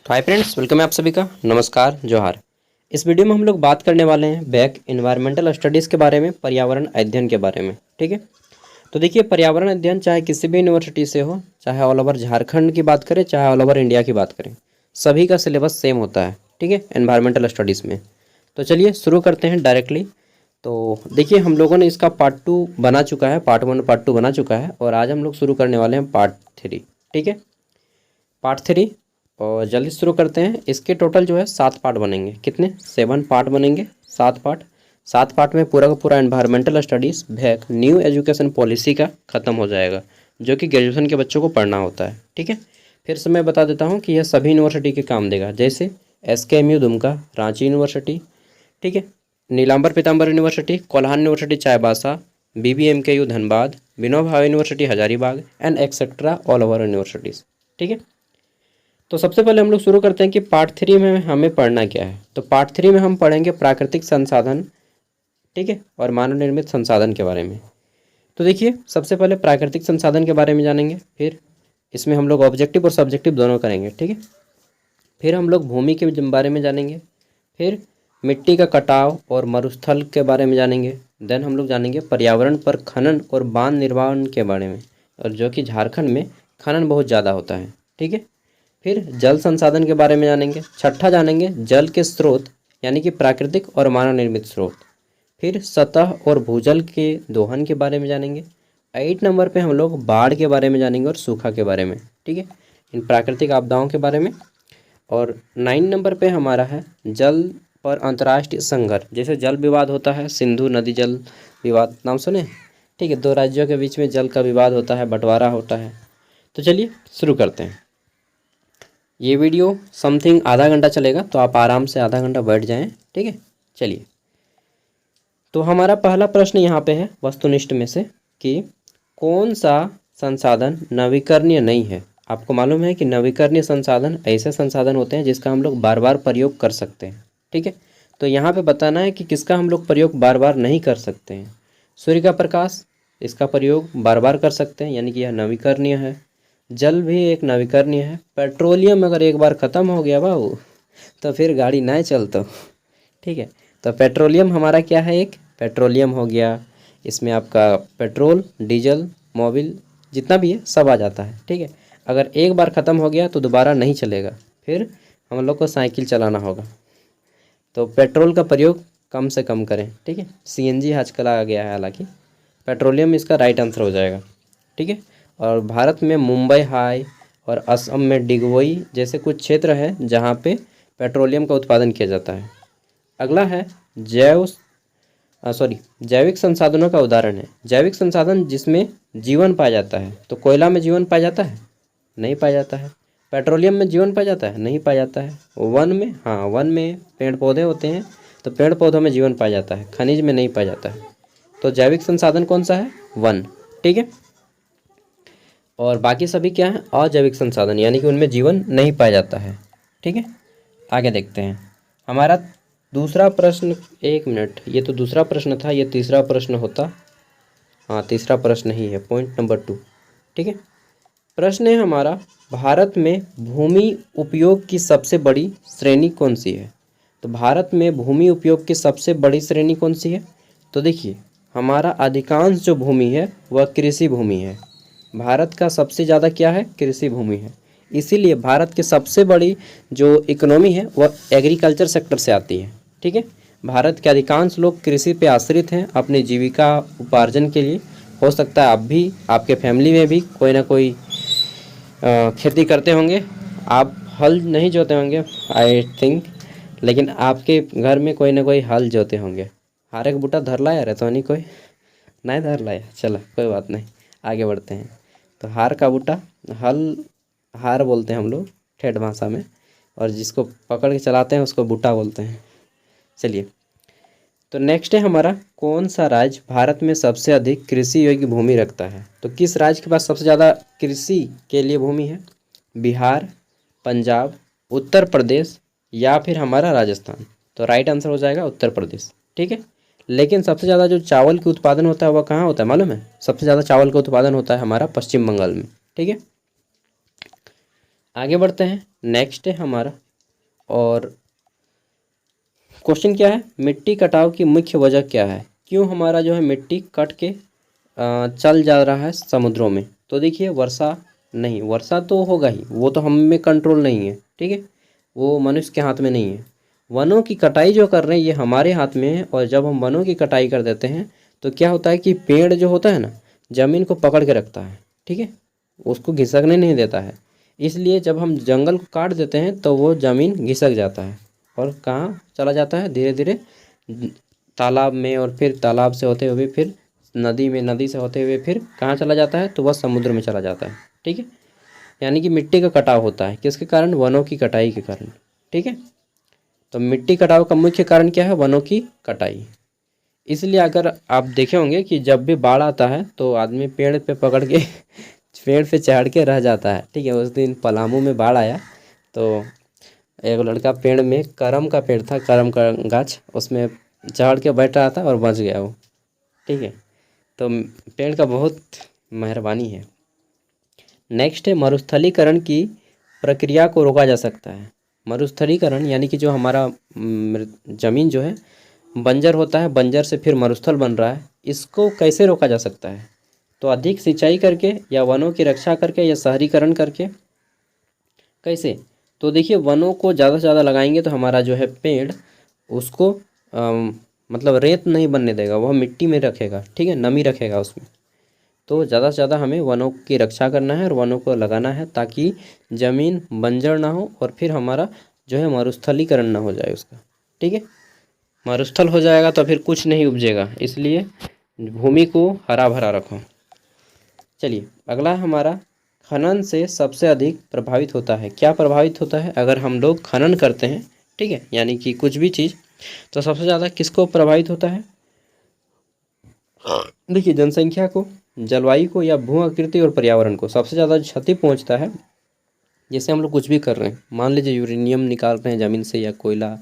तो hi friends, welcome है आप सभी का। नमस्कार, जोहार। इस वीडियो में हम लोग बात करने वाले हैं बैक इन्वायरमेंटल स्टडीज़ के बारे में, पर्यावरण अध्ययन के बारे में। ठीक है, तो देखिए पर्यावरण अध्ययन चाहे किसी भी यूनिवर्सिटी से हो, चाहे ऑल ओवर झारखंड की बात करें, चाहे ऑल ओवर इंडिया की बात करें, सभी का सिलेबस सेम होता है। ठीक है, एनवायरमेंटल स्टडीज़ में। तो चलिए शुरू करते हैं डायरेक्टली। तो देखिए हम लोगों ने इसका पार्ट 2 बना चुका है, पार्ट 1 पार्ट 2 बना चुका है, और आज हम लोग शुरू करने वाले हैं पार्ट 3। ठीक है, पार्ट 3। और जल्दी शुरू करते हैं। इसके टोटल जो है 7 पार्ट बनेंगे। कितने? 7 पार्ट बनेंगे। 7 पार्ट। 7 पार्ट में पूरा का पूरा एनवायरमेंटल स्टडीज़ भैक न्यू एजुकेशन पॉलिसी का ख़त्म हो जाएगा, जो कि ग्रेजुएशन के बच्चों को पढ़ना होता है। ठीक है, फिर से मैं बता देता हूँ कि यह सभी यूनिवर्सिटी के काम देगा, जैसे SKMU दुमका, रांची यूनिवर्सिटी, ठीक है, Nilamber Pitamber university, Kolhan university Chaibasa, BBMKU Dhanbad, Vinoba Bhave university Hazaribagh and etcetera all over universities. ठीक है, तो सबसे पहले हम लोग शुरू करते हैं कि पार्ट 3 में हमें पढ़ना क्या है। तो पार्ट 3 में हम पढ़ेंगे प्राकृतिक संसाधन, ठीक है, और मानव निर्मित संसाधन के बारे में। तो देखिए सबसे पहले प्राकृतिक संसाधन के बारे में जानेंगे, फिर इसमें हम लोग ऑब्जेक्टिव और सब्जेक्टिव दोनों करेंगे। ठीक है, फिर हम लोग भूमि के बारे में जानेंगे, फिर मिट्टी का कटाव और मरुस्थल के बारे में जानेंगे। देन हम लोग जानेंगे पर्यावरण पर खनन और बांध निर्माण के बारे में, और जो कि झारखंड में खनन बहुत ज़्यादा होता है। ठीक है, फिर जल संसाधन के बारे में जानेंगे। छठा जानेंगे जल के स्रोत, यानी कि प्राकृतिक और मानव निर्मित स्रोत। फिर सतह और भूजल के दोहन के बारे में जानेंगे। 8 नंबर पे हम लोग बाढ़ के बारे में जानेंगे और सूखा के बारे में। ठीक है, इन प्राकृतिक आपदाओं के बारे में। और 9 नंबर पे हमारा है जल पर अंतर्राष्ट्रीय संघर्ष। जैसे जल विवाद होता है, सिंधु नदी जल विवाद, नाम सुने? ठीक है, 2 राज्यों के बीच में जल का विवाद होता है, बंटवारा होता है। तो चलिए शुरू करते हैं। ये वीडियो समथिंग आधा घंटा चलेगा, तो आप आराम से आधा घंटा बैठ जाएं। ठीक है, चलिए। तो हमारा पहला प्रश्न यहाँ पे है वस्तुनिष्ठ में से कि कौन सा संसाधन नवीकरणीय नहीं है। आपको मालूम है कि नवीकरणीय संसाधन ऐसे संसाधन होते हैं जिसका हम लोग बार बार प्रयोग कर सकते हैं। ठीक है, तो यहाँ पे बताना है कि किसका हम लोग प्रयोग बार बार नहीं कर सकते हैं। सूर्य का प्रकाश, इसका प्रयोग बार बार कर सकते हैं, यानी कि यह नवीकरणीय है। जल भी एक नवीकरणीय है। पेट्रोलियम अगर एक बार ख़त्म हो गया बाबू, तो फिर गाड़ी नहीं चलता। ठीक है, तो पेट्रोलियम हमारा क्या है? एक पेट्रोलियम हो गया। इसमें आपका पेट्रोल, डीजल, मोबिल जितना भी है सब आ जाता है। ठीक है, अगर एक बार ख़त्म हो गया तो दोबारा नहीं चलेगा, फिर हम लोग को साइकिल चलाना होगा। तो पेट्रोल का प्रयोग कम से कम करें। ठीक है, CNG आजकल आ गया है, हालांकि पेट्रोलियम इसका राइट आंसर हो जाएगा। ठीक है, और भारत में मुंबई हाई और असम में डिगबोई जैसे कुछ क्षेत्र है जहाँ पे पेट्रोलियम का उत्पादन किया जाता है। अगला है जैविक संसाधनों का उदाहरण है। जैविक संसाधन जिसमें जीवन पाया जाता है। तो कोयला में जीवन पाया जाता है? नहीं पाया जाता है। पेट्रोलियम में जीवन पाया जाता है? नहीं पाया जाता है। वन में, हाँ, वन में पेड़ पौधे होते हैं, तो पेड़ पौधों में जीवन पाया जाता है, खनिज में नहीं पाया जाता है। तो जैविक संसाधन कौन सा है? वन। ठीक है, और बाकी सभी क्या है? अजैविक संसाधन, यानी कि उनमें जीवन नहीं पाया जाता है। ठीक है, आगे देखते हैं। हमारा दूसरा प्रश्न, एक मिनट, ये तो दूसरा प्रश्न था, ये तीसरा प्रश्न होता। हाँ, तीसरा प्रश्न ही है, पॉइंट नंबर 2। ठीक है, प्रश्न है हमारा, भारत में भूमि उपयोग की सबसे बड़ी श्रेणी कौन सी है? तो भारत में भूमि उपयोग की सबसे बड़ी श्रेणी कौन सी है? तो देखिए हमारा अधिकांश जो भूमि है वह कृषि भूमि है। भारत का सबसे ज़्यादा क्या है? कृषि भूमि है। इसीलिए भारत की सबसे बड़ी जो इकोनॉमी है वह एग्रीकल्चर सेक्टर से आती है। ठीक है, भारत के अधिकांश लोग कृषि पे आश्रित हैं अपनी जीविका उपार्जन के लिए। हो सकता है आप भी, आपके फैमिली में भी कोई ना कोई खेती करते होंगे। आप हल नहीं जोते होंगे आई थिंक, लेकिन आपके घर में कोई ना कोई हल जोते होंगे। हारे का बूटा धर लाया रहता तो नहीं, कोई नहीं धर लाया, चलो कोई बात नहीं, आगे बढ़ते हैं। तो हार का बूटा, हल, हार बोलते हैं हम लोग ठेठ भाषा में, और जिसको पकड़ के चलाते हैं उसको बूटा बोलते हैं। चलिए, तो नेक्स्ट है हमारा, कौन सा राज्य भारत में सबसे अधिक कृषि योग्य भूमि रखता है? तो किस राज्य के पास सबसे ज़्यादा कृषि के लिए भूमि है? बिहार, पंजाब, उत्तर प्रदेश या फिर हमारा राजस्थान? तो राइट आंसर हो जाएगा उत्तर प्रदेश। ठीक है, लेकिन सबसे ज़्यादा जो चावल की उत्पादन होता है वह कहाँ होता है मालूम है? सबसे ज़्यादा चावल का उत्पादन होता है हमारा पश्चिम बंगाल में। ठीक है, आगे बढ़ते हैं। नेक्स्ट है हमारा, और क्वेश्चन क्या है, मिट्टी कटाव की मुख्य वजह क्या है, क्यों हमारा जो है मिट्टी कट के चल जा रहा है समुद्रों में। तो देखिए वर्षा नहीं, वर्षा तो होगा ही, वो तो हम में कंट्रोल नहीं है, ठीक है, वो मनुष्य के हाथ में नहीं है। वनों की कटाई जो कर रहे हैं ये हमारे हाथ में है, और जब हम वनों की कटाई कर देते हैं तो क्या होता है कि पेड़ जो होता है ना, ज़मीन को पकड़ के रखता है, ठीक है, उसको घिसकने नहीं देता है। इसलिए जब हम जंगल को काट देते हैं तो वो ज़मीन घिसक जाता है और कहाँ चला जाता है, धीरे धीरे तालाब में, और फिर तालाब से होते हुए फिर नदी में, नदी से होते हुए फिर कहाँ चला जाता है, तो वह समुद्र में चला जाता है, ठीक है। यानी कि मिट्टी का कटाव होता है किसके कारण, वनों की कटाई के कारण, ठीक है। तो मिट्टी कटाव का मुख्य कारण क्या है, वनों की कटाई। इसलिए अगर आप देखे होंगे कि जब भी बाढ़ आता है तो आदमी पेड़ पे पकड़ के पेड़ पे चढ़ के रह जाता है, ठीक है। उस दिन पलामू में बाढ़ आया तो एक लड़का पेड़ में, करम का पेड़ था, करम का गाछ, उसमें चढ़ के बैठ रहा था और बच गया वो, ठीक है। तो पेड़ का बहुत मेहरबानी है। नेक्स्ट है, मरुस्थलीकरण की प्रक्रिया को रोका जा सकता है। मरुस्थलीकरण यानी कि जो हमारा ज़मीन जो है बंजर होता है, बंजर से फिर मरुस्थल बन रहा है, इसको कैसे रोका जा सकता है। तो अधिक सिंचाई करके, या वनों की रक्षा करके, या शहरीकरण करके। कैसे, तो देखिए वनों को ज़्यादा से ज़्यादा लगाएंगे तो हमारा जो है पेड़ उसको मतलब रेत नहीं बनने देगा, वह मिट्टी में रखेगा, ठीक है, नमी रखेगा उसमें। तो ज़्यादा से ज़्यादा हमें वनों की रक्षा करना है और वनों को लगाना है, ताकि ज़मीन बंजर ना हो और फिर हमारा जो है मरुस्थलीकरण ना हो जाए उसका, ठीक है। मरुस्थल हो जाएगा तो फिर कुछ नहीं उपजेगा, इसलिए भूमि को हरा भरा रखो। चलिए अगला है हमारा, खनन से सबसे अधिक प्रभावित होता है, क्या प्रभावित होता है, अगर हम लोग खनन करते हैं, ठीक है, यानी कि कुछ भी चीज़, तो सबसे ज़्यादा किसको प्रभावित होता है। देखिए जनसंख्या को, जलवायु को, या भू आकृति और पर्यावरण को सबसे ज़्यादा क्षति पहुंचता है। जैसे हम लोग कुछ भी कर रहे हैं, मान लीजिए यूरेनियम निकाल रहे हैं ज़मीन से, या कोयला,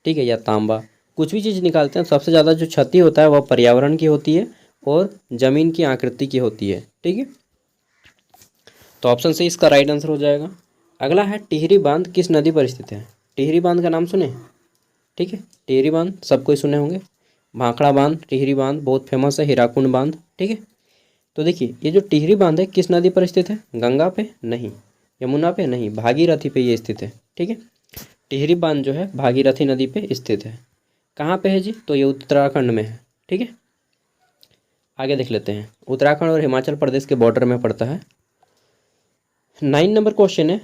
ठीक है, या तांबा, कुछ भी चीज़ निकालते हैं, सबसे ज़्यादा जो क्षति होता है वह पर्यावरण की होती है और ज़मीन की आकृति की होती है, ठीक है। तो ऑप्शन सी इसका राइट आंसर हो जाएगा। अगला है, टिहरी बांध किस नदी पर स्थित है। टिहरी बांध का नाम सुने, ठीक है, टिहरी बांध सब कोई सुने होंगे। भाखड़ा बांध, टिहरी बांध बहुत फेमस है, हीराकुंड बांध, ठीक है। तो देखिए ये जो टिहरी बांध है किस नदी पर स्थित है, गंगा पे नहीं, यमुना पे नहीं, भागीरथी पे ये स्थित है, ठीक है। टिहरी बांध जो है भागीरथी नदी पे स्थित है। कहाँ पे है जी, तो ये उत्तराखंड में है, ठीक है। आगे देख लेते हैं, उत्तराखंड और हिमाचल प्रदेश के बॉर्डर में पड़ता है। 9 नंबर क्वेश्चन है,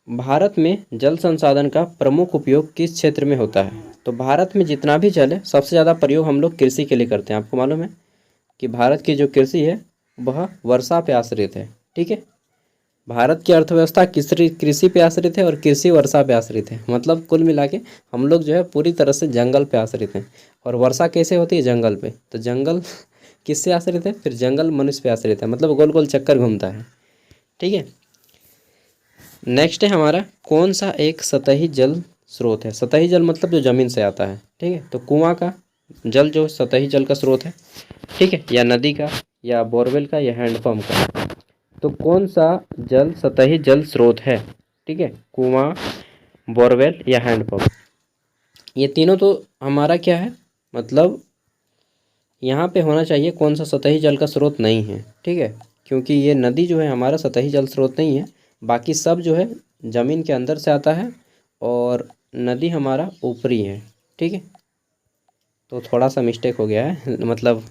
भारत में जल संसाधन का प्रमुख उपयोग किस क्षेत्र में होता है। तो भारत में जितना भी जल है सबसे ज़्यादा प्रयोग हम लोग कृषि के लिए करते हैं। आपको मालूम है कि भारत की जो कृषि है वह वर्षा पे आश्रित है, ठीक है। भारत की अर्थव्यवस्था कृषि पे आश्रित है और कृषि वर्षा पे आश्रित है। मतलब कुल मिला के हम लोग जो है पूरी तरह से जंगल पे आश्रित हैं। और वर्षा कैसे होती है, जंगल पे। तो जंगल किससे आश्रित है, फिर जंगल मनुष्य पे आश्रित है, मतलब गोल गोल चक्कर घूमता है, ठीक है। नेक्स्ट है हमारा, कौन सा एक सतही जल स्रोत है। सतही जल मतलब जो ज़मीन से आता है, ठीक है। तो कुआं का जल जो सतही जल का स्रोत है, ठीक है, या नदी का, या बोरवेल का, या हैंडपम्प का। तो कौन सा जल सतही जल स्रोत है, ठीक है, कुआं, बोरवेल, या हैंडपम्प। ये तीनों तो हमारा क्या है, मतलब यहाँ पे होना चाहिए कौन सा सतही जल का स्रोत नहीं है, ठीक है। क्योंकि ये नदी जो है हमारा सतही जल स्रोत नहीं है, बाकी सब जो है ज़मीन के अंदर से आता है, और नदी हमारा ऊपरी है, ठीक है। तो थोड़ा सा मिस्टेक हो गया है, मतलब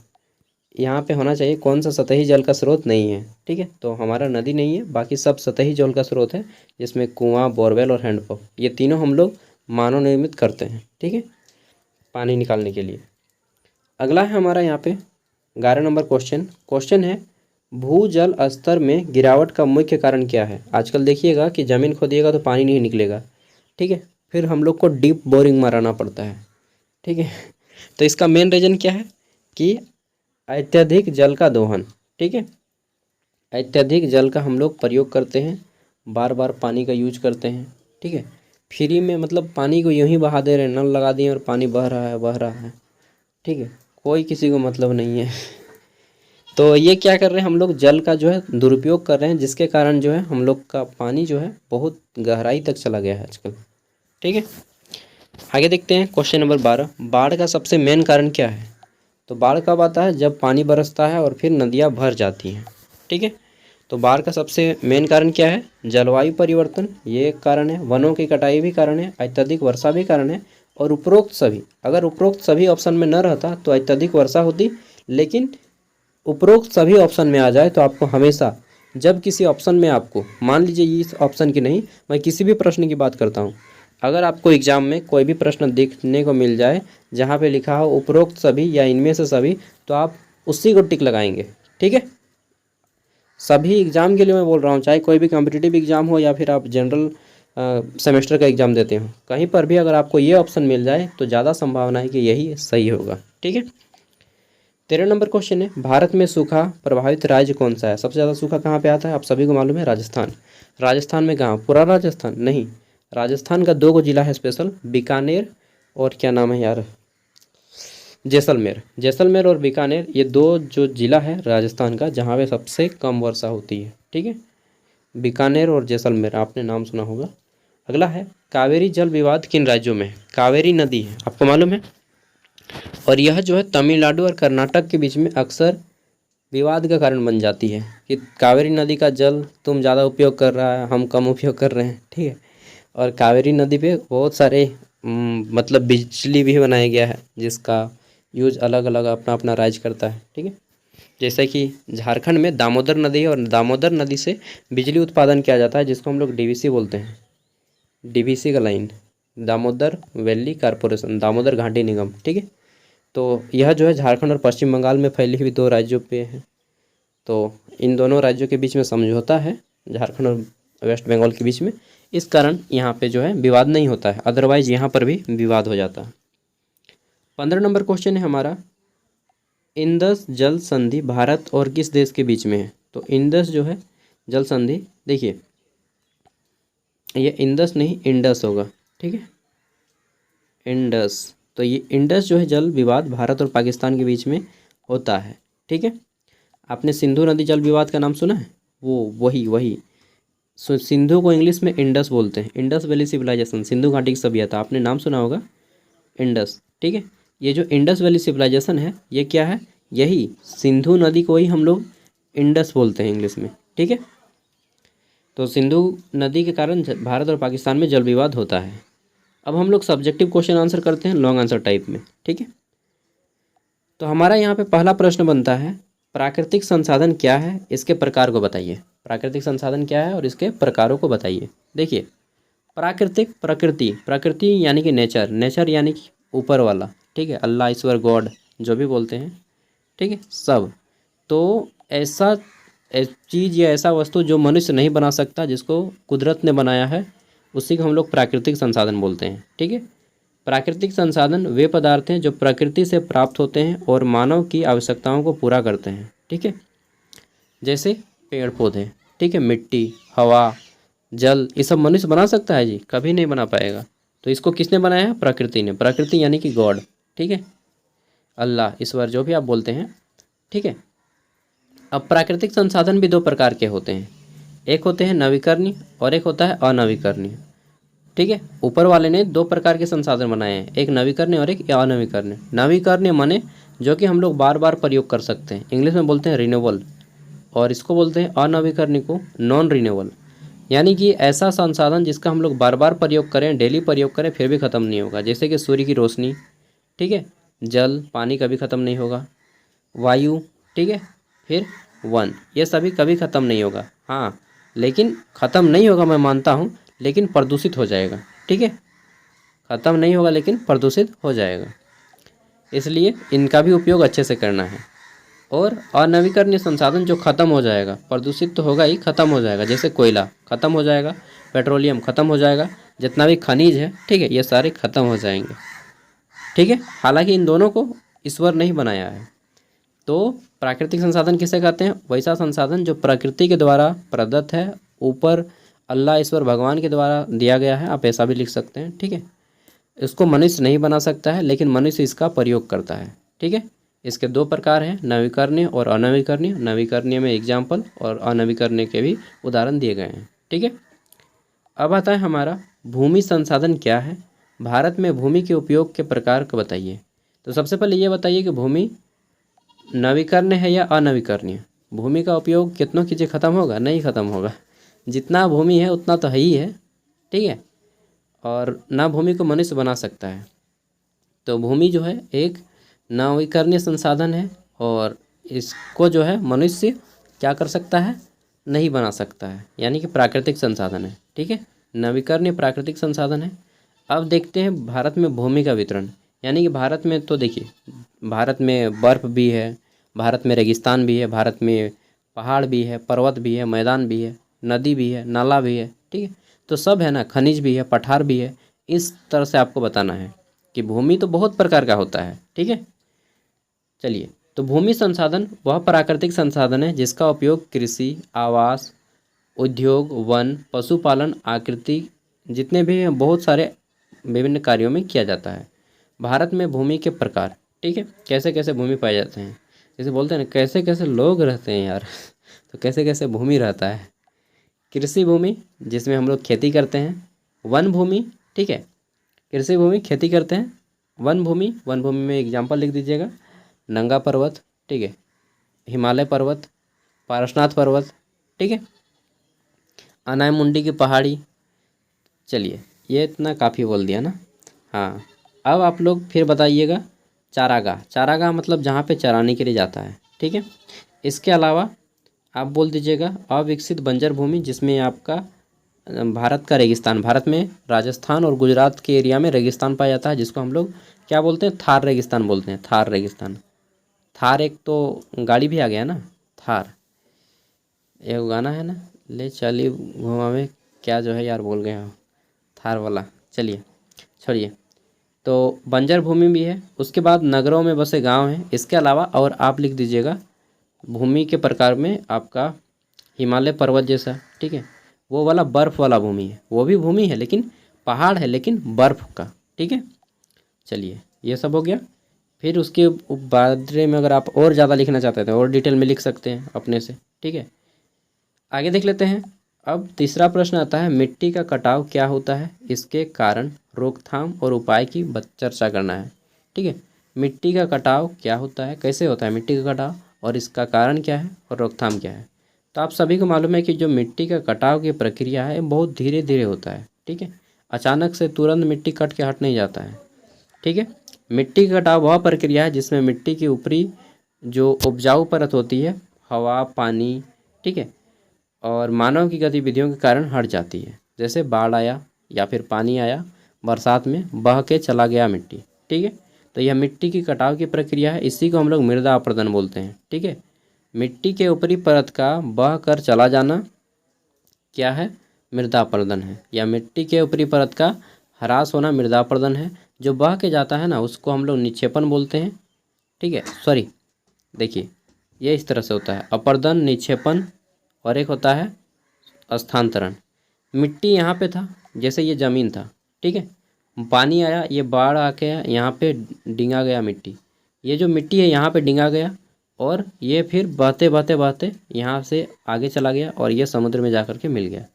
यहाँ पे होना चाहिए कौन सा सतही जल का स्रोत नहीं है, ठीक है। तो हमारा नदी नहीं है, बाकी सब सतही जल का स्रोत है, जिसमें कुआं, बोरवेल और हैंडपम्प, ये तीनों हम लोग मानव निर्मित करते हैं, ठीक है, पानी निकालने के लिए। अगला है हमारा यहाँ पे 11 नंबर क्वेश्चन है, भूजल स्तर में गिरावट का मुख्य कारण क्या है। आजकल देखिएगा कि ज़मीन खोदिएगा तो पानी नहीं निकलेगा, ठीक है, फिर हम लोग को डीप बोरिंग मारना पड़ता है, ठीक है। तो इसका मेन रीज़न क्या है कि अत्यधिक जल का दोहन, ठीक है। अत्यधिक जल का हम लोग प्रयोग करते हैं, बार बार पानी का यूज करते हैं, ठीक है। फ्री में, मतलब पानी को यूं ही बहा दे रहे हैं, नल लगा दिए और पानी बह रहा है, ठीक है, कोई किसी को मतलब नहीं है। तो ये क्या कर रहे हैं हम लोग, जल का जो है दुरुपयोग कर रहे हैं, जिसके कारण जो है हम लोग का पानी जो है बहुत गहराई तक चला गया है आजकल। ठीक है, आगे देखते हैं क्वेश्चन नंबर 12। बाढ़ का सबसे मेन कारण क्या है? तो बाढ़ कब आता है? जब पानी बरसता है और फिर नदियाँ भर जाती हैं। ठीक है, तो बाढ़ का सबसे मेन कारण क्या है? जलवायु परिवर्तन, ये एक कारण है। वनों की कटाई भी कारण है। अत्यधिक वर्षा भी कारण है। और उपरोक्त सभी, अगर उपरोक्त सभी ऑप्शन में न रहता तो अत्यधिक वर्षा होती, लेकिन उपरोक्त सभी ऑप्शन में आ जाए तो आपको हमेशा, जब किसी ऑप्शन में आपको, मान लीजिए इस ऑप्शन की नहीं, मैं किसी भी प्रश्न की बात करता हूँ, अगर आपको एग्जाम में कोई भी प्रश्न देखने को मिल जाए जहाँ पे लिखा हो उपरोक्त सभी या इनमें से सभी, तो आप उसी को टिक लगाएंगे। ठीक है, सभी एग्ज़ाम के लिए मैं बोल रहा हूँ, चाहे कोई भी कॉम्पिटिटिव एग्ज़ाम हो या फिर आप जनरल सेमेस्टर का एग्ज़ाम देते हो, कहीं पर भी अगर आपको ये ऑप्शन मिल जाए तो ज़्यादा संभावना है कि यही सही होगा। ठीक है, 13 नंबर क्वेश्चन है, भारत में सूखा प्रभावित राज्य कौन सा है? सबसे ज़्यादा सूखा कहाँ पे आता है? आप सभी को मालूम है, राजस्थान। राजस्थान में कहाँ? पूरा राजस्थान नहीं, राजस्थान का 2 गो जिला है स्पेशल, बीकानेर और क्या नाम है यार, जैसलमेर। जैसलमेर और बीकानेर, ये 2 जो जिला है राजस्थान का जहाँ पे सबसे कम वर्षा होती है। ठीक है, बीकानेर और जैसलमेर, आपने नाम सुना होगा। अगला है, कावेरी जल विवाद किन राज्यों में है? कावेरी नदी है, आपको मालूम है, और यह जो है तमिलनाडु और कर्नाटक के बीच में अक्सर विवाद का कारण बन जाती है कि कावेरी नदी का जल तुम ज़्यादा उपयोग कर रहा है, हम कम उपयोग कर रहे हैं। ठीक है, और कावेरी नदी पे बहुत सारे मतलब बिजली भी बनाया गया है, जिसका यूज अलग अलग अपना अपना राज्य करता है। ठीक है, जैसे कि झारखंड में दामोदर नदी है और दामोदर नदी से बिजली उत्पादन किया जाता है, जिसको हम लोग डीवीसी बोलते हैं। डीवीसी का line, Damodar valley corporation, Damodar घाटी निगम। ठीक है, तो यह जो है झारखंड और पश्चिम बंगाल में फैली हुई 2 राज्यों पे है। तो इन दोनों राज्यों के बीच में समझौता है, झारखंड और वेस्ट बंगाल के बीच में, इस कारण यहाँ पे जो है विवाद नहीं होता है, अदरवाइज यहाँ पर भी विवाद हो जाता है। 15 नंबर क्वेश्चन है हमारा, इंदस जल संधि भारत और किस देश के बीच में है? तो इंदस जो है जल संधि, देखिए ये इंदस नहीं इंडस होगा। ठीक है, इंडस, तो ये इंडस जो है जल विवाद भारत और पाकिस्तान के बीच में होता है। ठीक है, आपने सिंधु नदी जल विवाद का नाम सुना है? वो वही वही सिंधु को इंग्लिश में इंडस बोलते हैं, इंडस वैली सिविलाइजेशन, सिंधु घाटी की सभ्यता, आपने नाम सुना होगा, इंडस। ठीक है, ये जो इंडस वैली सिविलाइजेशन है, ये क्या है? यही सिंधु नदी को ही हम लोग इंडस बोलते हैं इंग्लिश में। ठीक है, तो सिंधु नदी के कारण भारत और पाकिस्तान में जल विवाद होता है। अब हम लोग सब्जेक्टिव क्वेश्चन आंसर करते हैं लॉन्ग आंसर टाइप में। ठीक है, तो हमारा यहाँ पे पहला प्रश्न बनता है, प्राकृतिक संसाधन क्या है, इसके प्रकार को बताइए। प्राकृतिक संसाधन क्या है और इसके प्रकारों को बताइए। देखिए, प्राकृतिक, प्रकृति, प्रकृति यानी कि नेचर, नेचर यानी कि ऊपर वाला। ठीक है, अल्लाह, ईश्वर, गॉड जो भी बोलते हैं। ठीक है, सब। तो ऐसा चीज़ या ऐसा वस्तु जो मनुष्य नहीं बना सकता, जिसको कुदरत ने बनाया है, उसी को हम लोग प्राकृतिक संसाधन बोलते हैं। ठीक है, प्राकृतिक संसाधन वे पदार्थ हैं जो प्रकृति से प्राप्त होते हैं और मानव की आवश्यकताओं को पूरा करते हैं। ठीक है, जैसे पेड़ पौधे, ठीक है, मिट्टी, हवा, जल, ये सब मनुष्य बना सकता है जी? कभी नहीं बना पाएगा। तो इसको किसने बनाया है? प्रकृति ने। प्रकृति यानी कि गॉड। ठीक है, अल्लाह, ईश्वर, जो भी आप बोलते हैं। ठीक है, अब प्राकृतिक संसाधन भी 2 प्रकार के होते हैं, एक होते हैं नवीकरणीय और एक होता है अनवीकरणीय। ठीक है, ऊपर वाले ने 2 प्रकार के संसाधन बनाए हैं, एक नवीकरणीय और एक अनवीकरणीय। नवीकरणीय माने जो कि हम लोग बार बार प्रयोग कर सकते हैं, इंग्लिश में बोलते हैं रिन्यूएबल, और इसको बोलते हैं अनवीकरणीय को नॉन रिन्यूएबल, यानी कि ऐसा संसाधन जिसका हम लोग बार बार प्रयोग करें, डेली प्रयोग करें, फिर भी ख़त्म नहीं होगा। जैसे कि सूर्य की रोशनी, ठीक है, जल, पानी कभी ख़त्म नहीं होगा, वायु, ठीक है, फिर वन, ये सभी कभी ख़त्म नहीं होगा। हाँ, लेकिन ख़त्म नहीं होगा मैं मानता हूँ, लेकिन प्रदूषित हो जाएगा। ठीक है, ख़त्म नहीं होगा लेकिन प्रदूषित हो जाएगा, इसलिए इनका भी उपयोग अच्छे से करना है। और अनवीकरणीय संसाधन जो ख़त्म हो जाएगा, प्रदूषित तो होगा ही, ख़त्म हो जाएगा, जैसे कोयला ख़त्म हो जाएगा, पेट्रोलियम ख़त्म हो जाएगा, जितना भी खनिज है, ठीक है, ये सारे ख़त्म हो जाएंगे। ठीक है, हालांकि इन दोनों को ईश्वर नहीं बनाया है। तो प्राकृतिक संसाधन किसे कहते हैं? वैसा संसाधन जो प्रकृति के द्वारा प्रदत्त है, ऊपर अल्लाह, ईश्वर, भगवान के द्वारा दिया गया है, आप ऐसा भी लिख सकते हैं। ठीक है, इसको मनुष्य नहीं बना सकता है, लेकिन मनुष्य इसका प्रयोग करता है। ठीक है, इसके दो प्रकार हैं, नवीकरणीय और अनवीकरणीय। नवीकरणीय में एग्जाम्पल और अनवीकरणीय के भी उदाहरण दिए गए हैं। ठीक है, अब आता है हमारा भूमि संसाधन क्या है। भारत में भूमि के उपयोग के प्रकार को बताइए। तो सबसे पहले ये बताइए कि भूमि नवीकरणीय है या अनवीकरणीय। भूमि का उपयोग कितनों कीजिए ख़त्म होगा, नहीं ख़त्म होगा। जितना भूमि है उतना तो है ही है। ठीक है, और ना भूमि को मनुष्य बना सकता है। तो भूमि जो है एक नवीकरणीय संसाधन है और इसको जो है मनुष्य क्या कर सकता है, नहीं बना सकता है, यानी कि प्राकृतिक संसाधन है। ठीक है, नवीकरणीय प्राकृतिक संसाधन है। अब देखते हैं भारत में भूमि का वितरण, यानी कि भारत में तो देखिए, भारत में बर्फ़ भी है, भारत में रेगिस्तान भी है, भारत में पहाड़ भी है, पर्वत भी है, मैदान भी है, नदी भी है, नाला भी है। ठीक है, तो सब है ना, खनिज भी है, पठार भी है। इस तरह से आपको बताना है कि भूमि तो बहुत प्रकार का होता है। ठीक है, चलिए, तो भूमि संसाधन वह प्राकृतिक संसाधन है जिसका उपयोग कृषि, आवास, उद्योग, वन, पशुपालन, आकृति, जितने भी हैं बहुत सारे विभिन्न कार्यों में किया जाता है। भारत में भूमि के प्रकार, ठीक है, कैसे कैसे भूमि पाए जाते हैं। जैसे बोलते हैं ना, कैसे कैसे लोग रहते हैं यार तो कैसे कैसे भूमि रहता है। कृषि भूमि, जिसमें हम लोग खेती करते हैं। वन भूमि, ठीक है, कृषि भूमि खेती करते हैं। वन भूमि, वन भूमि में एग्जाम्पल लिख दीजिएगा, नंगा पर्वत, ठीक है, हिमालय पर्वत, पारसनाथ पर्वत, ठीक है, अनाय मुंडी की पहाड़ी। चलिए, ये इतना काफ़ी बोल दिया ना। हाँ, अब आप लोग फिर बताइएगा चारागाह। चारागाह मतलब जहाँ पे चराने के लिए जाता है। ठीक है, इसके अलावा आप बोल दीजिएगा अविकसित बंजर भूमि, जिसमें आपका भारत का रेगिस्तान। भारत में राजस्थान और गुजरात के एरिया में रेगिस्तान पाया जाता है, जिसको हम लोग क्या बोलते हैं, थार रेगिस्तान बोलते हैं। थार रेगिस्तान, थार एक तो गाड़ी भी आ गया ना, थार एक गाना है ना, ले चली घुमावे, क्या जो है यार भूल गए हो, थार वाला। चलिए छोड़िए, तो बंजर भूमि भी है। उसके बाद नगरों में बसे गांव हैं। इसके अलावा और आप लिख दीजिएगा भूमि के प्रकार में आपका हिमालय पर्वत जैसा, ठीक है, वो वाला बर्फ़ वाला भूमि है। वो भी भूमि है लेकिन पहाड़ है, लेकिन बर्फ़ का। ठीक है, चलिए, ये सब हो गया। फिर उसके बारे में अगर आप और ज़्यादा लिखना चाहते हैं तो और डिटेल में लिख सकते हैं अपने से। ठीक है, आगे देख लेते हैं। अब तीसरा प्रश्न आता है, मिट्टी का कटाव क्या होता है, इसके कारण, रोकथाम और उपाय की चर्चा करना है। ठीक है, मिट्टी का कटाव क्या होता है, कैसे होता है मिट्टी का कटाव, और इसका कारण क्या है और रोकथाम क्या है। तो आप सभी को मालूम है कि जो मिट्टी का कटाव की प्रक्रिया है बहुत धीरे धीरे होता है। ठीक है, अचानक से तुरंत मिट्टी कट के हट नहीं जाता है। ठीक है, मिट्टी का कटाव वह प्रक्रिया है जिसमें मिट्टी की ऊपरी जो उपजाऊ परत होती है, हवा, पानी, ठीक है, और मानव की गतिविधियों के कारण हट जाती है। जैसे बाढ़ आया या फिर पानी आया बरसात में, बह के चला गया मिट्टी। ठीक है, तो यह मिट्टी की कटाव की प्रक्रिया है। इसी को हम लोग मृदा अपरदन बोलते हैं। ठीक है, मिट्टी के ऊपरी परत का बह कर चला जाना क्या है, मृदा अपरदन है। या मिट्टी के ऊपरी परत का ह्रास होना मृदा अपरदन है। जो बह के जाता है ना, उसको हम लोग निक्षेपण बोलते हैं। ठीक है, सॉरी, देखिए, ये इस तरह से होता है, अपरदन, निक्षेपण, और एक होता है स्थानांतरण। मिट्टी यहाँ पे था, जैसे ये ज़मीन था, ठीक है, पानी आया, ये बाढ़ आके यहाँ पे डिंगा गया मिट्टी। ये जो मिट्टी है यहाँ पे डिंगा गया, और ये फिर बहते बहते बहते यहाँ से आगे चला गया और ये समुद्र में जा कर के मिल गया।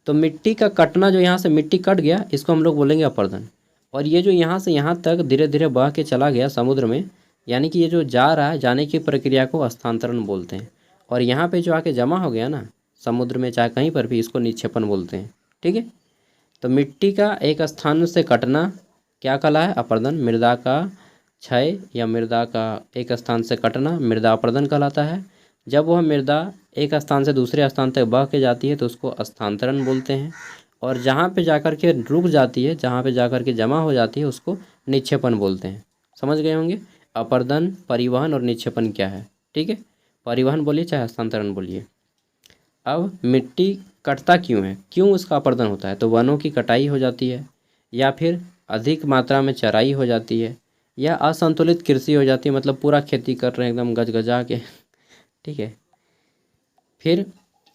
तो मिट्टी का कटना, जो यहाँ से मिट्टी कट गया, इसको हम लोग बोलेंगे अपरदन। और ये जो यहाँ से यहाँ तक धीरे धीरे बह के चला गया समुद्र में, यानी कि ये जो जा रहा है, जाने की प्रक्रिया को स्थानांतरण बोलते हैं। और यहाँ पे जो आके जमा हो गया ना समुद्र में, चाहे कहीं पर भी, इसको निक्षेपण बोलते हैं। ठीक है, तो मिट्टी का एक स्थान से कटना क्या कला है, अपरदन। मृदा का क्षय या मृदा का एक स्थान से कटना मृदा अपरदन कहलाता है। जब वह मृदा एक स्थान से दूसरे स्थान तक बह के जाती है तो उसको स्थानांतरण बोलते हैं। और जहाँ पे जाकर के रुक जाती है, जहाँ पे जाकर के जमा हो जाती है, उसको निक्षेपण बोलते हैं। समझ गए होंगे अपरदन, परिवहन और निक्षेपण क्या है। ठीक है, परिवहन बोलिए चाहे स्थानांतरण बोलिए। अब मिट्टी कटता क्यों है, क्यों उसका अपरदन होता है। तो वनों की कटाई हो जाती है, या फिर अधिक मात्रा में चराई हो जाती है, या असंतुलित कृषि हो जाती है, मतलब पूरा खेती कर रहे हैं एकदम गज गजा के। ठीक है, फिर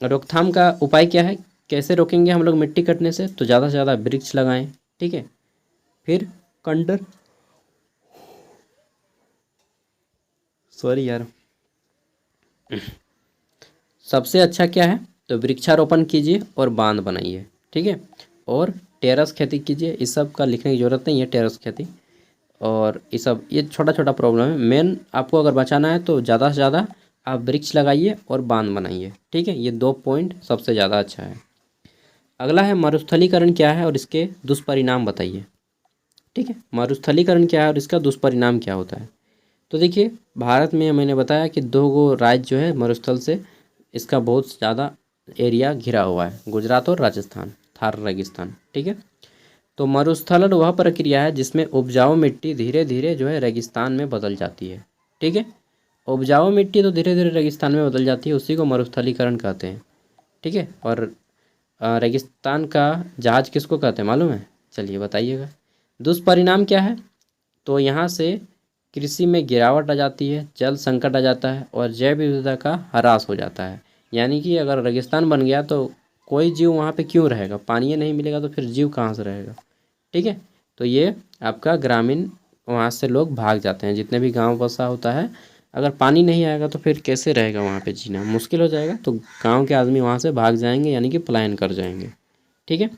रोकथाम का उपाय क्या है, कैसे रोकेंगे हम लोग मिट्टी कटने से। तो ज़्यादा से ज़्यादा वृक्ष लगाएं। ठीक है, फिर कंडर सॉरी यार। सबसे अच्छा क्या है, तो वृक्षारोपण कीजिए और बांध बनाइए, ठीक है। और टेरेस खेती कीजिए, इस सब का लिखने की ज़रूरत नहीं है, टेरेस खेती और ये सब, ये छोटा छोटा प्रॉब्लम है। मेन आपको अगर बचाना है तो ज़्यादा से ज़्यादा आप वृक्ष लगाइए और बांध बनाइए, ठीक है। ये 2 पॉइंट सबसे ज़्यादा अच्छा है। अगला है मरुस्थलीकरण क्या है और इसके दुष्परिणाम बताइए, ठीक है। मरुस्थलीकरण क्या है और इसका दुष्परिणाम क्या होता है। तो देखिए, भारत में मैंने बताया कि 2 गो राज्य जो है मरुस्थल से इसका बहुत ज़्यादा एरिया घिरा हुआ है, गुजरात और राजस्थान, थार रेगिस्तान, ठीक है। तो मरुस्थलन वह प्रक्रिया है जिसमें उपजाऊ मिट्टी धीरे धीरे जो है रेगिस्तान में बदल जाती है, ठीक है। उपजाऊ मिट्टी तो धीरे धीरे रेगिस्तान में बदल जाती है, उसी को मरुस्थलीकरण कहते हैं, ठीक है। और रेगिस्तान का जहाज किसको कहते हैं मालूम है, चलिए बताइएगा। दुष्परिणाम क्या है, तो यहाँ से कृषि में गिरावट आ जाती है, जल संकट आ जाता है और जैव विविधता का ह्रास हो जाता है। यानी कि अगर रेगिस्तान बन गया तो कोई जीव वहाँ पे क्यों रहेगा, पानी नहीं मिलेगा तो फिर जीव कहाँ से रहेगा, ठीक है। तो ये आपका ग्रामीण, वहाँ से लोग भाग जाते हैं, जितने भी गांव बसा होता है, अगर पानी नहीं आएगा तो फिर कैसे रहेगा वहाँ पे जीना, मुश्किल हो जाएगा। तो गांव के आदमी वहाँ से भाग जाएंगे, यानी कि पलायन कर जाएंगे, ठीक है।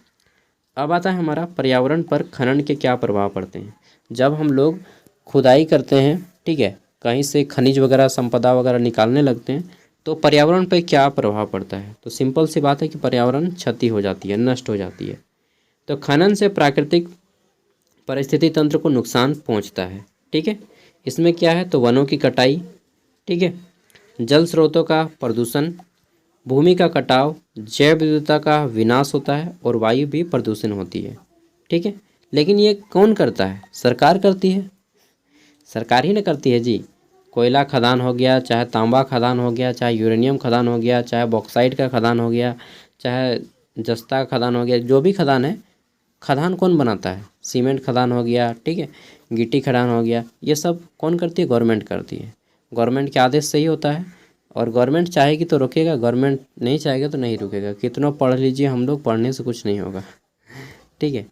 अब आता है हमारा पर्यावरण पर खनन के क्या प्रभाव पड़ते हैं। जब हम लोग खुदाई करते हैं, ठीक है, कहीं से खनिज वगैरह संपदा वगैरह निकालने लगते हैं, तो पर्यावरण पर क्या प्रभाव पड़ता है। तो सिंपल सी बात है कि पर्यावरण क्षति हो जाती है, नष्ट हो जाती है। तो खनन से प्राकृतिक परिस्थिति तंत्र को नुकसान पहुंचता है, ठीक है। इसमें क्या है, तो वनों की कटाई, ठीक है, जल स्रोतों का प्रदूषण, भूमि का कटाव, जैव विविधता का विनाश होता है और वायु भी प्रदूषण होती है, ठीक है। लेकिन ये कौन करता है, सरकार करती है, सरकार ही ना करती है जी। कोयला खदान हो गया, चाहे तांबा खदान हो गया, चाहे यूरेनियम खदान हो गया, चाहे बॉक्साइट का खदान हो गया, चाहे जस्ता का खदान हो गया, जो भी खदान है, खदान कौन बनाता है, सीमेंट खदान हो गया, ठीक है, गिट्टी खदान हो गया, ये सब कौन करती है, गवर्नमेंट करती है। गवर्नमेंट के आदेश से ही होता है और गवर्नमेंट चाहेगी तो रोकेगा, गवर्नमेंट नहीं चाहेगा तो नहीं रुकेगा। कितना पढ़ लीजिए हम लोग, पढ़ने से कुछ नहीं होगा, ठीक है।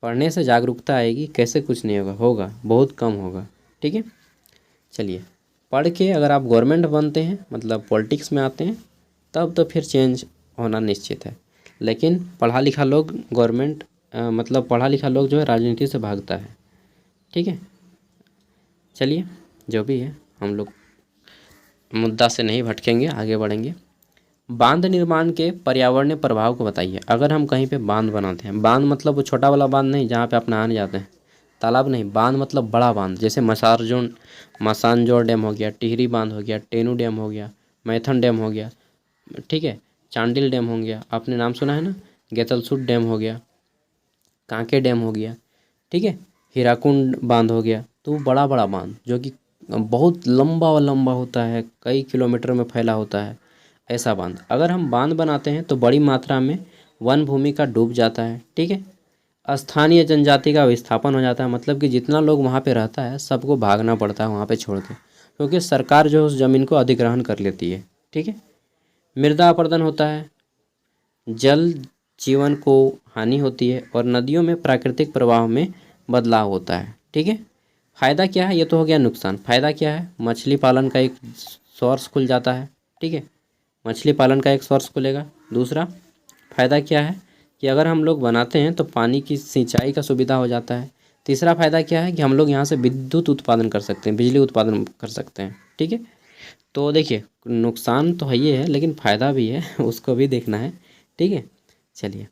पढ़ने से जागरूकता आएगी, कैसे कुछ नहीं होगा, होगा बहुत कम होगा, ठीक है। चलिए, पढ़ के अगर आप गवर्नमेंट बनते हैं, मतलब पॉलिटिक्स में आते हैं, तब तो फिर चेंज होना निश्चित है। लेकिन पढ़ा लिखा लोग गवर्नमेंट मतलब पढ़ा लिखा लोग जो है राजनीति से भागता है, ठीक है। चलिए, जो भी है, हम लोग मुद्दा से नहीं भटकेंगे, आगे बढ़ेंगे। बांध निर्माण के पर्यावरणीय प्रभाव को बताइए। अगर हम कहीं पे बांध बनाते हैं, बांध मतलब वो छोटा वाला बांध नहीं जहाँ पे आप नहाने जाते हैं, तालाब नहीं, बांध मतलब बड़ा बांध, जैसे मसानजोर डैम हो गया, टिहरी बांध हो गया, टेनू डैम हो गया, मैथन डैम हो गया, ठीक है, चांडिल डैम हो गया, आपने नाम सुना है ना, गेतलसूट डैम हो गया, कांके डैम हो गया, ठीक है, हीराकुंड बांध हो गया। तो बड़ा बड़ा बांध जो कि बहुत लंबा लंबा होता है, कई किलोमीटर में फैला होता है, ऐसा बांध। अगर हम बांध बनाते हैं तो बड़ी मात्रा में वन भूमि का डूब जाता है, ठीक है। स्थानीय जनजाति का विस्थापन हो जाता है, मतलब कि जितना लोग वहाँ पे रहता है सबको भागना पड़ता है वहाँ पे छोड़ के, क्योंकि सरकार जो है उस ज़मीन को अधिग्रहण कर लेती है, ठीक है। मृदा अपरदन होता है, जल जीवन को हानि होती है और नदियों में प्राकृतिक प्रवाह में बदलाव होता है, ठीक है। फ़ायदा क्या है, ये तो हो गया नुकसान। फ़ायदा क्या है, मछली पालन का एक सोर्स खुल जाता है, ठीक है, मछली पालन का एक सोर्स खुलेगा। दूसरा फ़ायदा क्या है कि अगर हम लोग बनाते हैं तो पानी की सिंचाई का सुविधा हो जाता है। तीसरा फ़ायदा क्या है कि हम लोग यहाँ से विद्युत उत्पादन कर सकते हैं, बिजली उत्पादन कर सकते हैं, ठीक है। तो देखिए, नुकसान तो है ही है लेकिन फ़ायदा भी है उसको भी देखना है, ठीक है। चलिए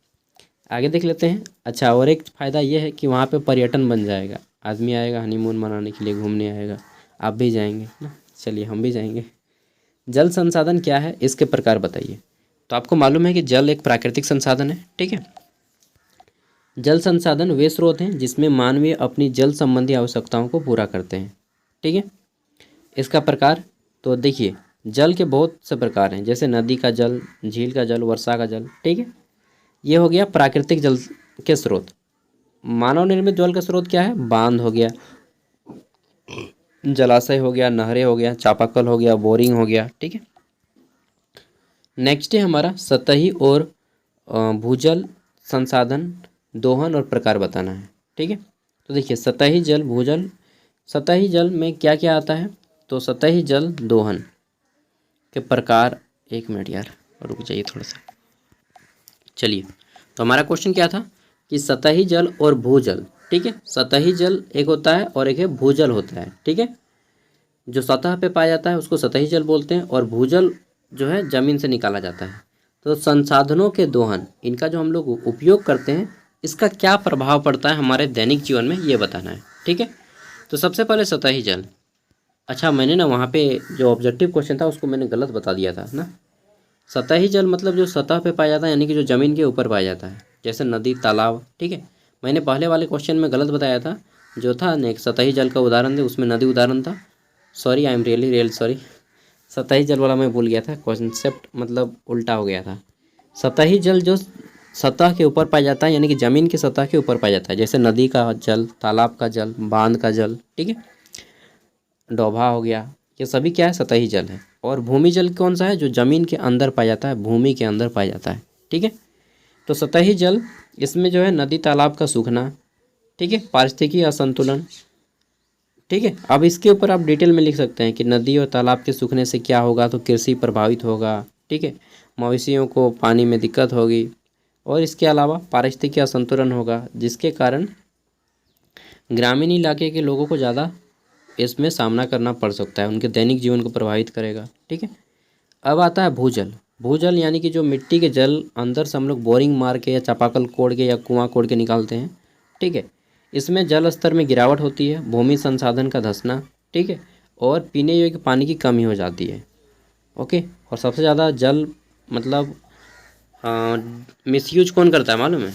आगे देख लेते हैं। अच्छा, और एक फ़ायदा ये है कि वहाँ पे पर्यटन बन जाएगा, आदमी आएगा हनीमून मनाने के लिए, घूमने आएगा, आप भी जाएंगे ना, चलिए हम भी जाएंगे। जल संसाधन क्या है, इसके प्रकार बताइए। तो आपको मालूम है कि जल एक प्राकृतिक संसाधन है, ठीक है। जल संसाधन वे स्रोत हैं जिसमें मानवीय अपनी जल संबंधी आवश्यकताओं को पूरा करते हैं, ठीक है। इसका प्रकार, तो देखिए, जल के बहुत से प्रकार हैं, जैसे नदी का जल, झील का जल, वर्षा का जल, ठीक है। ये हो गया प्राकृतिक जल के स्रोत। मानव निर्मित जल का स्रोत क्या है, बांध हो गया, जलाशय हो गया, नहरें हो गया, चापाकल हो गया, बोरिंग हो गया, ठीक है। नेक्स्ट है हमारा सतही और भूजल संसाधन दोहन और प्रकार बताना है, ठीक है। तो देखिए, सतही जल, भूजल, सतही जल में क्या क्या आता है, तो सतही जल दोहन के प्रकार, 1 मिनट यार रुक जाइए थोड़ा सा। चलिए, तो हमारा क्वेश्चन क्या था कि सतही जल और भूजल, ठीक है। सतही जल एक होता है और एक है भूजल होता है, ठीक है। जो सतह पे पाया जाता है उसको सतही जल बोलते हैं, और भूजल जो है ज़मीन से निकाला जाता है। तो संसाधनों के दोहन, इनका जो हम लोग उपयोग करते हैं, इसका क्या प्रभाव पड़ता है हमारे दैनिक जीवन में, ये बताना है, ठीक है। तो सबसे पहले सतही जल, अच्छा मैंने ना वहाँ पे जो ऑब्जेक्टिव क्वेश्चन था उसको मैंने गलत बता दिया था ना। सतही जल मतलब जो सतह पे पाया जाता है, यानी कि जो ज़मीन के ऊपर पाया जाता है, जैसे नदी तालाब, ठीक है। मैंने पहले वाले क्वेश्चन में गलत बताया था, जो था नेक सतही जल का उदाहरण दे, उसमें नदी उदाहरण था। Sorry, I am really sorry, सतही जल वाला मैं भूल गया था, कॉन्सेप्ट मतलब उल्टा हो गया था। सतही जल जो सतह के ऊपर पाया जाता है, यानी कि ज़मीन की सतह के ऊपर पाया जाता है, जैसे नदी का जल, तालाब का जल, बांध का जल, ठीक है, डोभा हो गया, ये सभी क्या है, सतही जल है। और भूमि जल कौन सा है, जो ज़मीन के अंदर पाया जाता है, भूमि के अंदर पाया जाता है, ठीक है। तो सतही जल, इसमें जो है नदी तालाब का सूखना, ठीक है, पारिस्थितिकी असंतुलन, ठीक है। अब इसके ऊपर आप डिटेल में लिख सकते हैं कि नदी और तालाब के सूखने से क्या होगा, तो कृषि प्रभावित होगा, ठीक है, मवेशियों को पानी में दिक्कत होगी, और इसके अलावा पारिस्थितिकी असंतुलन होगा, जिसके कारण ग्रामीण इलाके के लोगों को ज़्यादा इसमें सामना करना पड़ सकता है, उनके दैनिक जीवन को प्रभावित करेगा, ठीक है। अब आता है भूजल। भूजल यानी कि जो मिट्टी के जल अंदर से हम लोग बोरिंग मार के या चापाकल कोड़ के या कुआं कोड़ के निकालते हैं, ठीक है। इसमें जल स्तर में गिरावट होती है, भूमि संसाधन का धंसना, ठीक है, और पीने योग्य पानी की कमी हो जाती है, ओके। और सबसे ज़्यादा जल मतलब मिसयूज कौन करता है मालूम है,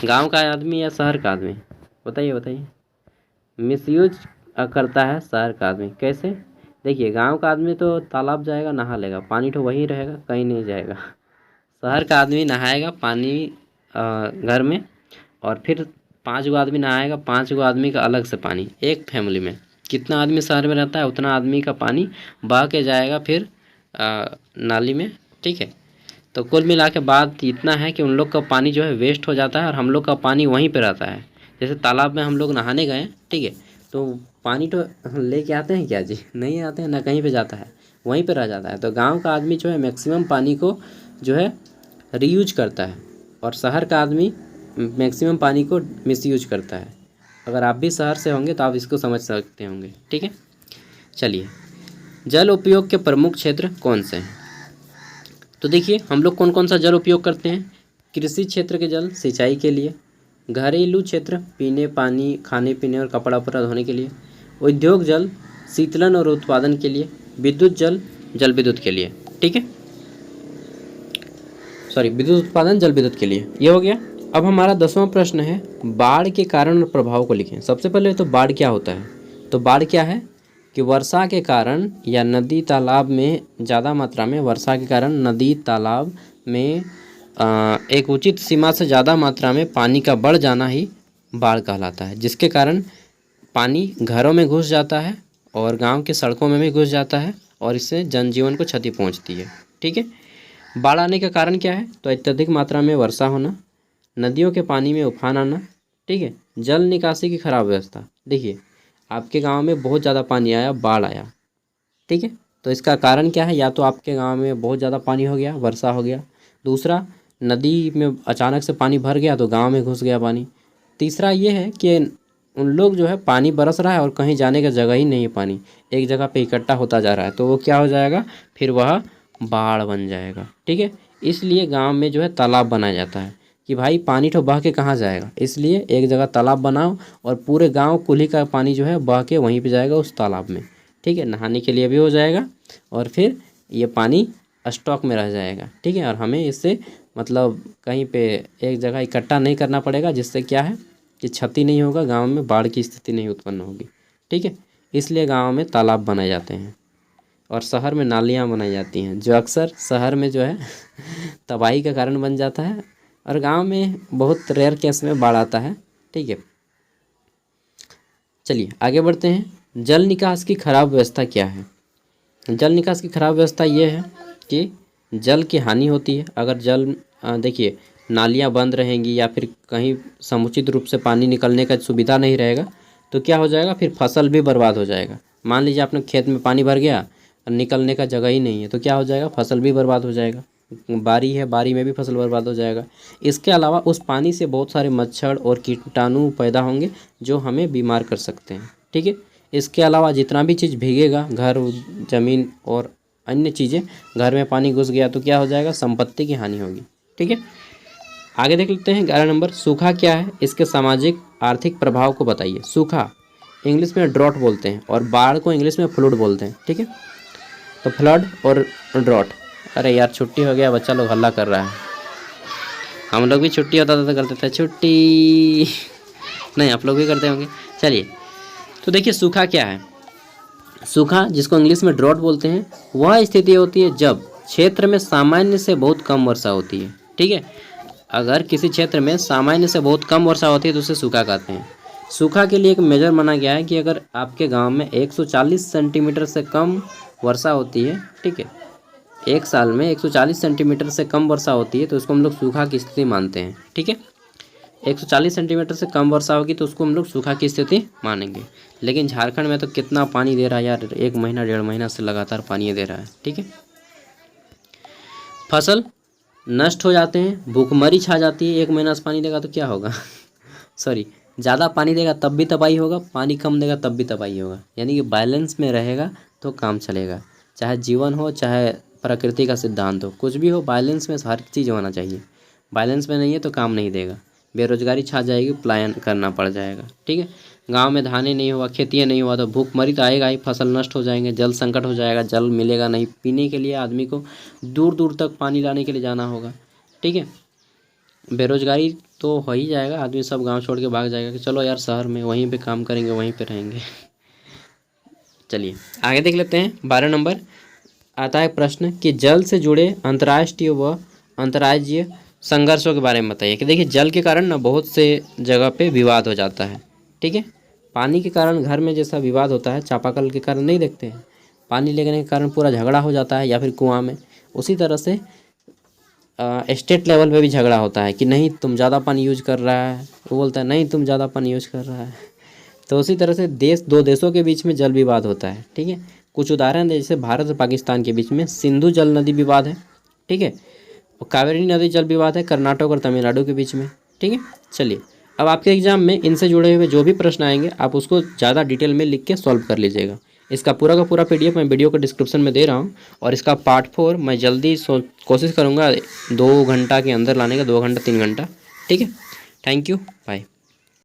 गांव का आदमी या शहर का आदमी, बताइए बताइए। मिसयूज करता है शहर का आदमी। कैसे, देखिए गांव का आदमी तो तालाब जाएगा नहा लेगा, पानी तो वहीं रहेगा, कहीं नहीं जाएगा। शहर का आदमी नहाएगा पानी घर में, और फिर 5 गो आदमी नहाएगा, 5 गो आदमी का अलग से पानी, एक फैमिली में कितना आदमी शहर में रहता है उतना आदमी का पानी बह के जाएगा फिर नाली में, ठीक है। तो कुल मिला के बात इतना है कि उन लोग का पानी जो है वेस्ट हो जाता है, और हम लोग का पानी वहीं पे रहता है। जैसे तालाब में हम लोग नहाने गए, ठीक है, तो पानी तो लेके आते हैं क्या जी, नहीं आते हैं ना, कहीं पे जाता है, वहीं पे रह जाता है। तो गांव का आदमी जो है मैक्सिमम पानी को जो है रीयूज करता है, और शहर का आदमी मैक्सिमम पानी को मिसयूज करता है। अगर आप भी शहर से होंगे तो आप इसको समझ सकते होंगे, ठीक है। चलिए, जल उपयोग के प्रमुख क्षेत्र कौन से हैं, तो देखिए हम लोग कौन कौन सा जल उपयोग करते हैं। कृषि क्षेत्र के जल सिंचाई के लिए, घरेलू क्षेत्र पीने पानी, खाने पीने और कपड़ा उपड़ा धोने के लिए, उद्योग जल शीतलन और उत्पादन के लिए, विद्युत जल जल विद्युत के लिए, ठीक है, सॉरी विद्युत उत्पादन जल विद्युत के लिए, ये हो गया। अब हमारा 10वां प्रश्न है, बाढ़ के कारण और प्रभाव को लिखें। सबसे पहले तो बाढ़ क्या होता है, तो बाढ़ क्या है कि वर्षा के कारण या नदी तालाब में ज़्यादा मात्रा में वर्षा के कारण नदी तालाब में एक उचित सीमा से ज़्यादा मात्रा में पानी का बढ़ जाना ही बाढ़ कहलाता है, जिसके कारण पानी घरों में घुस जाता है और गांव के सड़कों में भी घुस जाता है, और इससे जनजीवन को क्षति पहुंचती है, ठीक है। बाढ़ आने का कारण क्या है, तो अत्यधिक मात्रा में वर्षा होना, नदियों के पानी में उफान आना, ठीक है, जल निकासी की खराब व्यवस्था। देखिए आपके गांव में बहुत ज़्यादा पानी आया, बाढ़ आया, ठीक है, तो इसका कारण क्या है, या तो आपके गांव में बहुत ज़्यादा पानी हो गया, वर्षा हो गया, दूसरा नदी में अचानक से पानी भर गया तो गांव में घुस गया पानी, तीसरा ये है कि उन लोग जो है पानी बरस रहा है और कहीं जाने का जगह ही नहीं है, पानी एक जगह पे इकट्ठा होता जा रहा है, तो वो क्या हो जाएगा, फिर वह बाढ़ बन जाएगा, ठीक है। इसलिए गांव में जो है तालाब बनाया जाता है कि भाई पानी तो बह के कहाँ जाएगा, इसलिए एक जगह तालाब बनाओ और पूरे गांव कुल्ही का पानी जो है बह के वहीं पे जाएगा उस तालाब में, ठीक है, नहाने के लिए भी हो जाएगा और फिर ये पानी स्टॉक में रह जाएगा, ठीक है। और हमें इससे मतलब कहीं पे एक जगह इकट्ठा नहीं करना पड़ेगा, जिससे क्या है कि क्षति नहीं होगा, गांव में बाढ़ की स्थिति नहीं उत्पन्न होगी, ठीक है। इसलिए गांव में तालाब बनाए जाते हैं और शहर में नालियाँ बनाई जाती हैं, जो अक्सर शहर में जो है तबाही का कारण बन जाता है, और गांव में बहुत रेयर केस में बाढ़ आता है, ठीक है। चलिए आगे बढ़ते हैं। जल निकास की खराब व्यवस्था क्या है। जल निकास की खराब व्यवस्था ये है कि जल की हानि होती है। अगर जल देखिए नालियाँ बंद रहेंगी या फिर कहीं समुचित रूप से पानी निकलने का सुविधा नहीं रहेगा तो क्या हो जाएगा, फिर फसल भी बर्बाद हो जाएगा, मान लीजिए आपने खेत में पानी भर गया और निकलने का जगह ही नहीं है, तो क्या हो जाएगा, फसल भी बर्बाद हो जाएगा। बारी है, बारी में भी फसल बर्बाद हो जाएगा। इसके अलावा उस पानी से बहुत सारे मच्छर और कीटाणु पैदा होंगे जो हमें बीमार कर सकते हैं। ठीक है, इसके अलावा जितना भी चीज़ भीगेगा, घर, ज़मीन और अन्य चीज़ें, घर में पानी घुस गया तो क्या हो जाएगा, संपत्ति की हानि होगी। ठीक है, आगे देख लेते हैं 11 नंबर, सूखा क्या है, इसके सामाजिक आर्थिक प्रभाव को बताइए। सूखा इंग्लिश में ड्रॉट बोलते हैं और बाढ़ को इंग्लिश में फ्लड बोलते हैं। ठीक है, तो फ्लड और ड्रॉट। अरे यार छुट्टी हो गया, बच्चा लोग हल्ला कर रहा है। हम लोग भी छुट्टी होता था तो करते थे छुट्टी नहीं, आप लोग भी करते होंगे। चलिए, तो देखिए सूखा क्या है। सूखा, जिसको इंग्लिश में ड्रॉट बोलते हैं, वह स्थिति होती है जब क्षेत्र में सामान्य से बहुत कम वर्षा होती है। ठीक है, अगर किसी क्षेत्र में सामान्य से बहुत कम वर्षा होती है तो उसे सूखा कहते हैं। सूखा के लिए एक मेजर माना गया है कि अगर आपके गांव में 140 सेंटीमीटर से कम वर्षा होती है, ठीक है, एक साल में 140 सेंटीमीटर से कम वर्षा होती है तो उसको हम लोग सूखा की स्थिति मानते हैं। ठीक है, 140 सेंटीमीटर से कम वर्षा होगी तो उसको हम लोग सूखा की स्थिति मानेंगे। लेकिन झारखंड में तो कितना पानी दे रहा है यार, 1 महीना 1.5 महीना से लगातार पानी दे रहा है। ठीक है, फसल नष्ट हो जाते हैं, भूखमरी छा जाती है। 1 महीना से पानी देगा तो क्या होगा सॉरी, ज़्यादा पानी देगा तब भी तबाही होगा, पानी कम देगा तब भी तबाही होगा। यानी कि बैलेंस में रहेगा तो काम चलेगा। चाहे जीवन हो, चाहे प्रकृति का सिद्धांत हो, कुछ भी हो, बैलेंस में हर चीज़ होना चाहिए। बैलेंस में नहीं है तो काम नहीं देगा, बेरोजगारी छा जाएगी, पलायन करना पड़ जाएगा। ठीक है, गांव में धाने नहीं हुआ, खेती नहीं हुआ तो भूखमरी तो आएगा ही, फसल नष्ट हो जाएंगे, जल संकट हो जाएगा, जल मिलेगा नहीं पीने के लिए, आदमी को दूर दूर तक पानी लाने के लिए जाना होगा। ठीक है, बेरोजगारी तो हो ही जाएगा, आदमी सब गांव छोड़ के भाग जाएगा कि चलो यार शहर में वहीं पे काम करेंगे, वहीं पे रहेंगे। चलिए आगे देख लेते हैं। 12 नंबर आता है प्रश्न कि जल से जुड़े अंतर्राष्ट्रीय व अंतर्राज्यीय संघर्षों के बारे में बताइए। कि देखिए जल के कारण ना बहुत से जगह पे विवाद हो जाता है। ठीक है, पानी के कारण घर में जैसा विवाद होता है, चापाकल के कारण नहीं देखते हैं, पानी लेने के कारण पूरा झगड़ा हो जाता है या फिर कुआं में, उसी तरह से स्टेट लेवल पे भी झगड़ा होता है कि नहीं तुम ज़्यादा पानी यूज कर रहा है, वो बोलता है नहीं तुम ज़्यादा पानी यूज कर रहा है। तो उसी तरह से दो देशों के बीच में जल विवाद होता है। ठीक है, कुछ उदाहरण जैसे भारत और पाकिस्तान के बीच में सिंधु जल नदी विवाद है। ठीक है, और कावेरी नदी जल विवाद है कर्नाटक और तमिलनाडु के बीच में। ठीक है, चलिए अब आपके एग्जाम में इनसे जुड़े हुए जो भी प्रश्न आएंगे आप उसको ज़्यादा डिटेल में लिख के सॉल्व कर लीजिएगा। इसका पूरा का पूरा PDF मैं वीडियो को डिस्क्रिप्शन में दे रहा हूँ, और इसका पार्ट 4 मैं जल्दी कोशिश करूँगा 2 घंटा के अंदर लाने का, 2 घंटा 3 घंटा। ठीक है, थैंक यू, बाय।